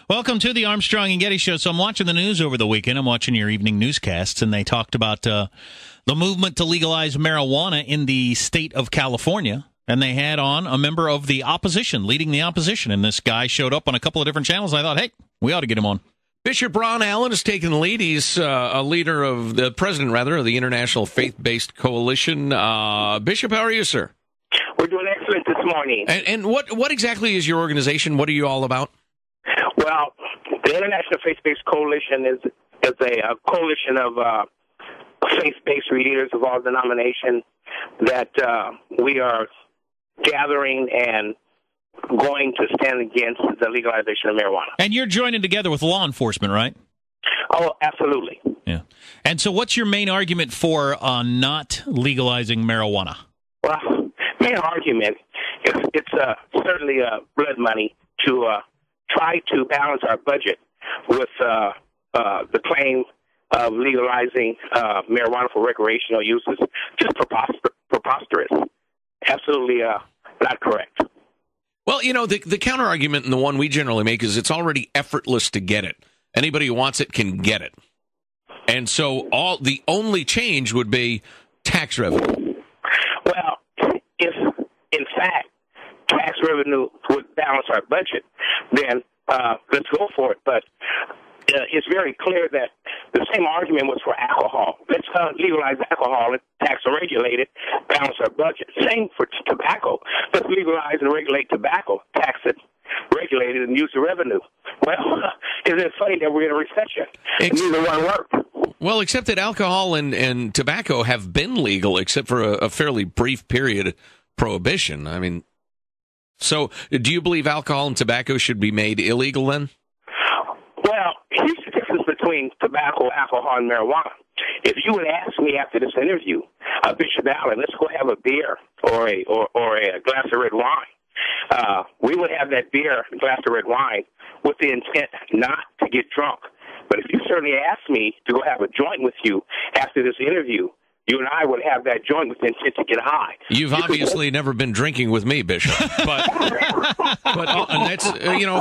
Welcome to the Armstrong and Getty Show. So I'm watching the news over the weekend. I'm watching your evening newscasts, and they talked about the movement to legalize marijuana in the state of California. And they had on a member of the opposition, leading the opposition. And this guy showed up on a couple of different channels. I thought, hey, we ought to get him on. Bishop Ron Allen has taken the lead. He's a leader of the president, rather, of the International Faith-Based Coalition. Bishop, how are you, sir? We're doing excellent this morning. And what exactly is your organization? What are you all about? Well, the International Faith-Based Coalition is a coalition of faith-based leaders of all denominations that we are gathering and going to stand against the legalization of marijuana. And you're joining together with law enforcement, right? Oh, absolutely. Yeah. And so what's your main argument for not legalizing marijuana? Well, main argument is it's certainly blood money to try to balance our budget with the claim of legalizing marijuana for recreational uses. Just preposterous. Absolutely not correct. Well, you know, the counter-argument and the one we generally make is it's already effortless to get it. Anybody who wants it can get it. And so the only change would be tax revenue. Well, if, in fact, tax revenue would balance our budget, then let's go for it. But it's very clear that the same argument was for alcohol. Let's legalize alcohol, tax and regulate it, balance our budget. Same for tobacco. Let's legalize and regulate tobacco, tax it, regulate it, and use the revenue. Well, isn't it funny that we're in a recession? Neither one worked. Well, except that alcohol and tobacco have been legal, except for a fairly brief period of prohibition. I mean, so do you believe alcohol and tobacco should be made illegal then? Well, here's the difference between tobacco, alcohol, and marijuana. If you would ask me after this interview, Bishop Allen, let's go have a beer or a glass of red wine, we would have that beer, a glass of red wine, with the intent not to get drunk. But if you certainly ask me to go have a joint with you after this interview, you and I would have that joint with the intent to get high. You've obviously never been drinking with me, Bishop. But and that's,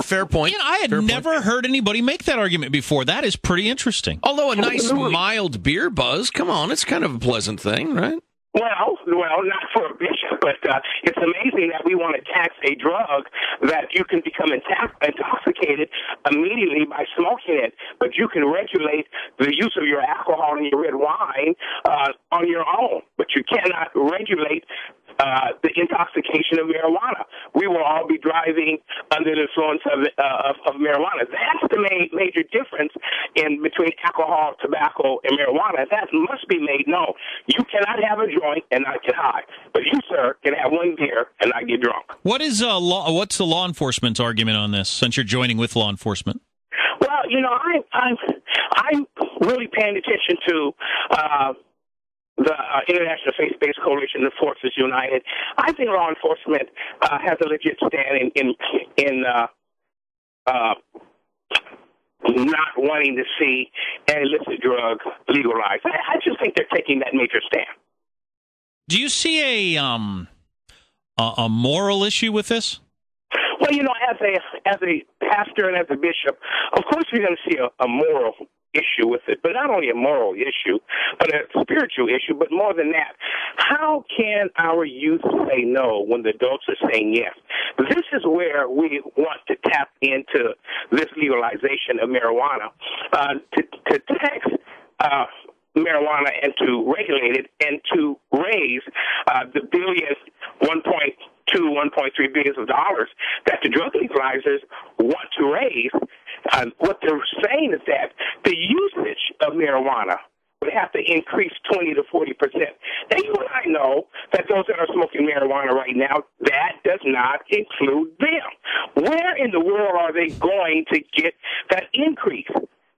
fair point. You know, I had never heard anybody make that argument before. That is pretty interesting. Although a nice, mild beer buzz, come on, it's kind of a pleasant thing, right? Well, not for a bishop, but it's amazing that we want to tax a drug that you can become intoxicated immediately by smoking it, but you can regulate the use of your alcohol and your red wine on your own, but you cannot regulate the intoxication of marijuana. We will all be driving under the influence of marijuana. That's the major difference in between alcohol, tobacco, and marijuana. That must be made known. You cannot have a joint and not get high, but you, sir, can have one beer and not get drunk. What's the law enforcement's argument on this, since you're joining with law enforcement? Well, I'm really paying attention to the International Faith-Based Coalition of Forces United. I think law enforcement has a legit stand in not wanting to see an illicit drug legalized. I just think they're taking that major stand. Do you see a moral issue with this? Well, as a pastor and as a bishop, of course you're going to see a moral issue with it, but not only a moral issue, but a spiritual issue, but more than that. How can our youth say no when the adults are saying yes? This is where we want to tap into this legalization of marijuana, to tax marijuana and to regulate it and to raise the $1.2, $1.3 billion of dollars that the drug legalizers want to raise. What they're saying is that the usage of marijuana would have to increase 20 to 40%. And you and I know that those that are smoking marijuana right now, that does not include them. Where in the world are they going to get that increase?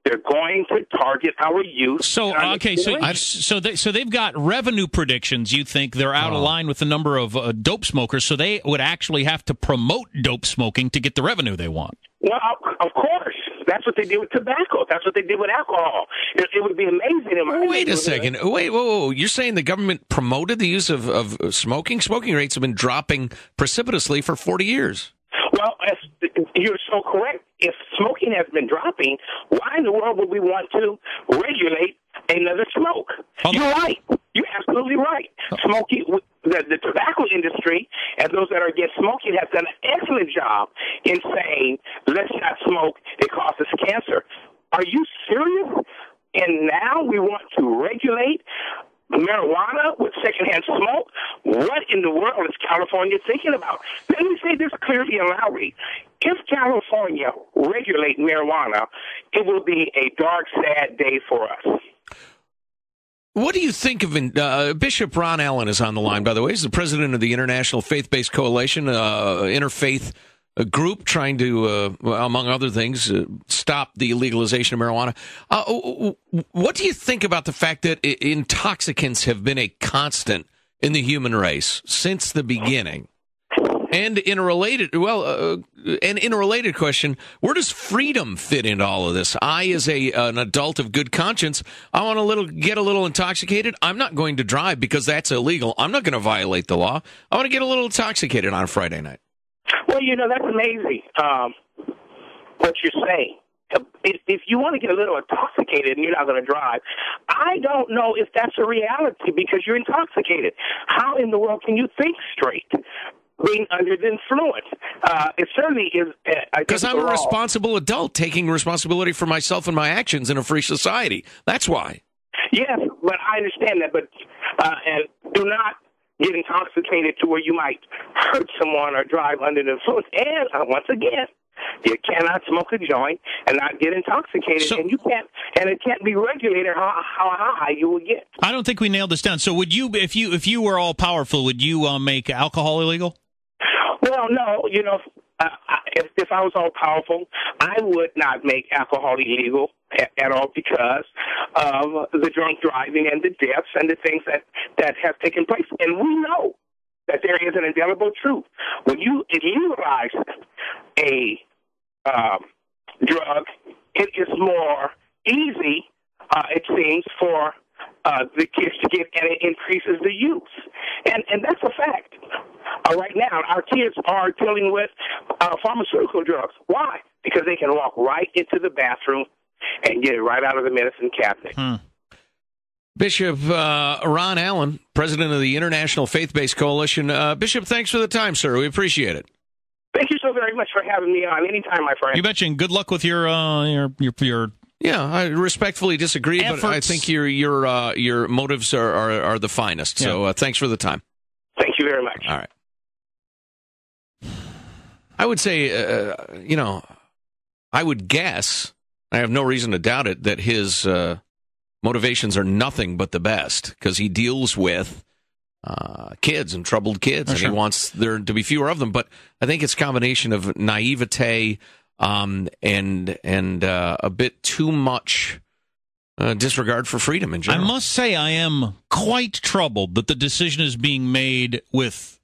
They're going to target our youth. So they've got revenue predictions. You think they're out of line with the number of dope smokers, so they would actually have to promote dope smoking to get the revenue they want. Well, of course. That's what they did with tobacco. That's what they did with alcohol. It would be amazing. Wait a second. Whoa. You're saying the government promoted the use of smoking? Smoking rates have been dropping precipitously for 40 years. Well, you're so correct. If smoking has been dropping, why in the world would we want to regulate another smoke? You're right. You're absolutely right. Smoking, the tobacco industry and those that are against smoking have done an excellent job in saying, let's not smoke, it causes cancer. Are you serious? And now we want to regulate marijuana with secondhand smoke? What in the world is California thinking about? Let me say this clearly and loudly. If California regulate marijuana, it will be a dark, sad day for us. What do you think of Bishop Ron Allen is on the line, by the way. He's the president of the International Faith-Based Coalition, interfaith group trying to, among other things, stop the legalization of marijuana. What do you think about the fact that intoxicants have been a constant in the human race since the beginning? And in a related, question, where does freedom fit into all of this? I, as an adult of good conscience, I want to get a little intoxicated. I'm not going to drive because that's illegal. I'm not going to violate the law. I want to get a little intoxicated on a Friday night. Well, that's amazing what you're saying. If you want to get a little intoxicated and you're not going to drive, I don't know if that's a reality because you're intoxicated. How in the world can you think straight being under the influence? It certainly is. Because I'm a responsible adult taking responsibility for myself and my actions in a free society. That's why. Yes, but I understand that. But and do not get intoxicated to where you might hurt someone or drive under the influence. And once again, you cannot smoke a joint and not get intoxicated, and you can't, and it can't be regulated how high you will get. I don't think we nailed this down. So, would you, if you were all powerful, would you make alcohol illegal? Well, no. If I was all powerful, I would not make alcohol illegal at all because of the drunk driving and the deaths and the things that have taken place. And we know that there is an indelible truth. When you legalize a drug, it is more easy, it seems, for the kids to get, and it increases the use. And that's a fact. Right now, our kids are dealing with pharmaceutical drugs. Why? Because they can walk right into the bathroom and get it right out of the medicine cabinet. Bishop Ron Allen, president of the International Faith-Based Coalition. Bishop, thanks for the time, sir. We appreciate it. Thank you so very much for having me on. Anytime, my friend. You betcha. And good luck with your Yeah, I respectfully disagree, efforts. But I think your motives are the finest. So thanks for the time. Thank you very much. All right. I would say, I would guess, I have no reason to doubt it, that his motivations are nothing but the best because he deals with kids and troubled kids, and he wants there to be fewer of them. But I think it's a combination of naivete and a bit too much disregard for freedom in general. I must say I am quite troubled that the decision is being made with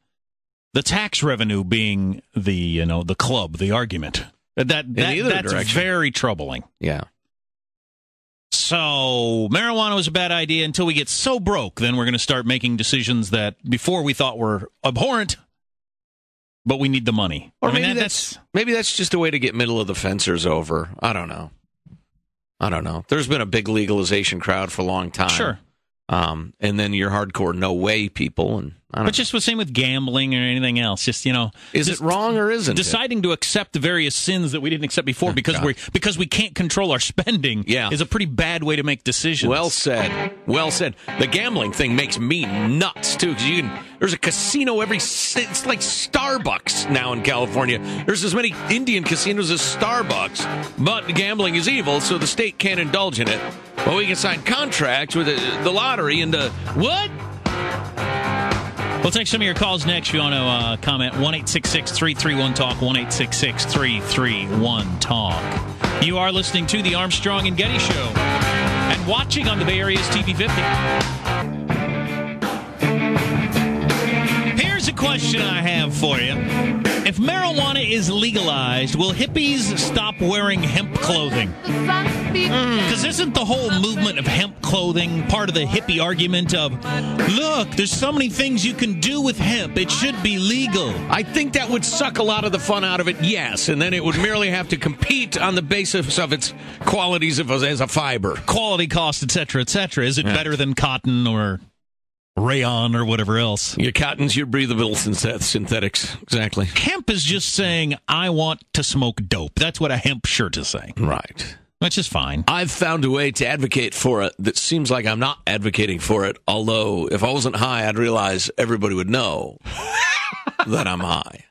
the tax revenue being the club, the argument. That's very troubling. Yeah. So marijuana was a bad idea until we get so broke. Then we're going to start making decisions that before we thought were abhorrent, but we need the money. Or maybe that's just a way to get middle of the fencers over. I don't know. There's been a big legalization crowd for a long time. Sure. And then your hardcore no way people, and just the same with gambling or anything else. Just is it wrong or isn't deciding to accept the various sins that we didn't accept before because we can't control our spending is a pretty bad way to make decisions. Well said. The gambling thing makes me nuts too because there's a casino it's like Starbucks now in California. There's as many Indian casinos as Starbucks, but gambling is evil, so the state can't indulge in it. Well, we can sign contracts with the lottery and what? We'll take some of your calls next. If you want to comment, 1-866-331-TALK, 1-866-331-TALK. You are listening to the Armstrong and Getty Show and watching on the Bay Area's TV 50. Here's Here's a question I have for you. If marijuana is legalized, will hippies stop wearing hemp clothing? Because isn't the whole movement of hemp clothing part of the hippie argument of, look, there's so many things you can do with hemp, it should be legal? I think that would suck a lot of the fun out of it, yes, and then it would merely have to compete on the basis of its qualities as a fiber. Quality, cost, etc., etc. Is it better than cotton or rayon or whatever else? Your cottons, your breathable synthetics, exactly. Hemp is just saying, I want to smoke dope. That's what a hemp shirt is saying. Right. Which is fine. I've found a way to advocate for it that seems like I'm not advocating for it, although if I wasn't high, I'd realize everybody would know that I'm high.